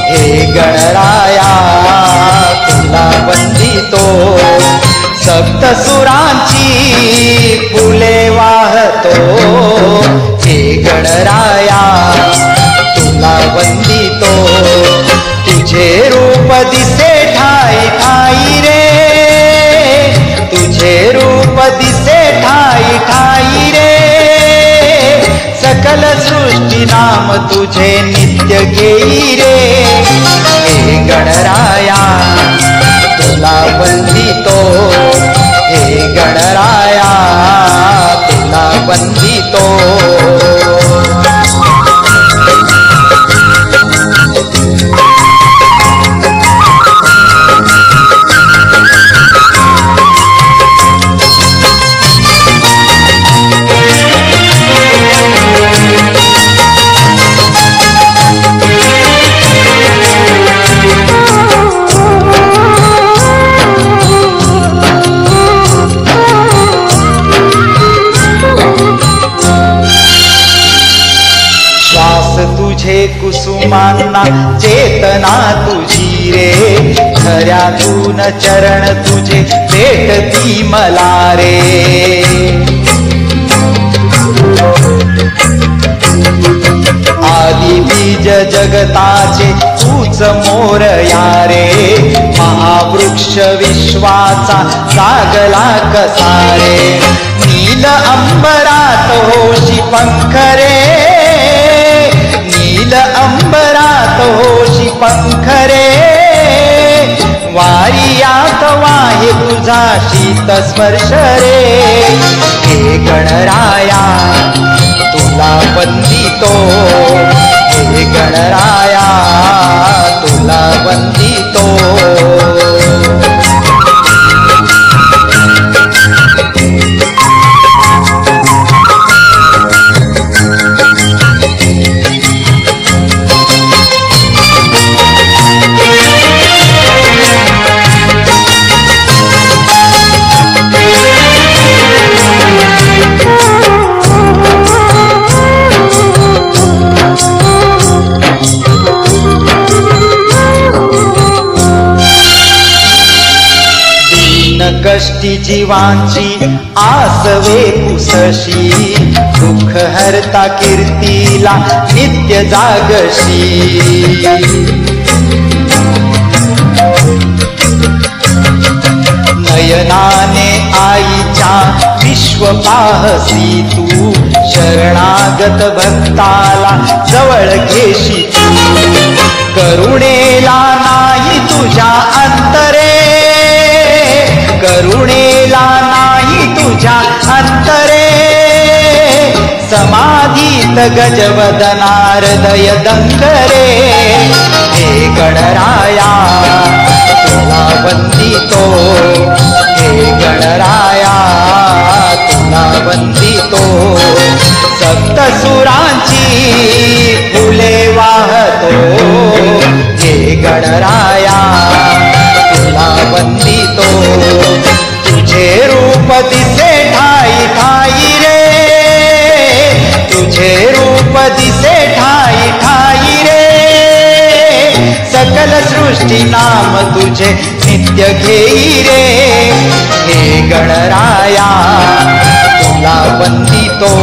हे गणराया तुला वंदितो, सप्तसुरांची फुले वाहतो, हे गणराया तुला वंदितो, तुझे रूप दिसे ठाई ठाई रे, तुझे रूप दिसे ठाई ठाई रे, सकल सृष्टी नाम तुझे नित्य घेई रे, हे गणराया तुला वंदितो, हे गणराया तुला वंदितो। तुझे कुसुमांना चेतना तुझी रे, खऱ्यातून चरण तुझे भेटती मला रे, आदि बीज जगताचे तूच मोरया रे, महावृक्ष विश्वाचा जागला कसा रे, नील अंबरात होशी पंख रे, नील अंबरात होशी पंख रे, वारियात वाहे तुझा शीत स्पर्श रे, हे गणराया तुला वंदितो, हे गणराया तुला वंदितो। कष्टी जीवांची आसवे पुसशी, दुःख हरता कीर्तीला नित्य जागशी, नयनाने आईच्या विश्व पाहसी तू, शरणागत भक्ताला जवळ घेशी तू, करुणेला नाही तुझ्या अंतरे, करुणेला नाही तुझ्या अंतरे, समाधीत गजवदना हृदय दंगरे, हे गणराया तुला वंदितो, हे गणराया तुला वंदितो, सप्तसुरांची फुले वाहतो, हे गणराया तुला वंदितो, तुझे रूप दिसे ठाई ठाई रे, तुझे रूप दिसे ठाई ठाई रे, सकल सृष्टी नाम तुझे नित्य घेई रे, हे गणराया तुला वंदितो।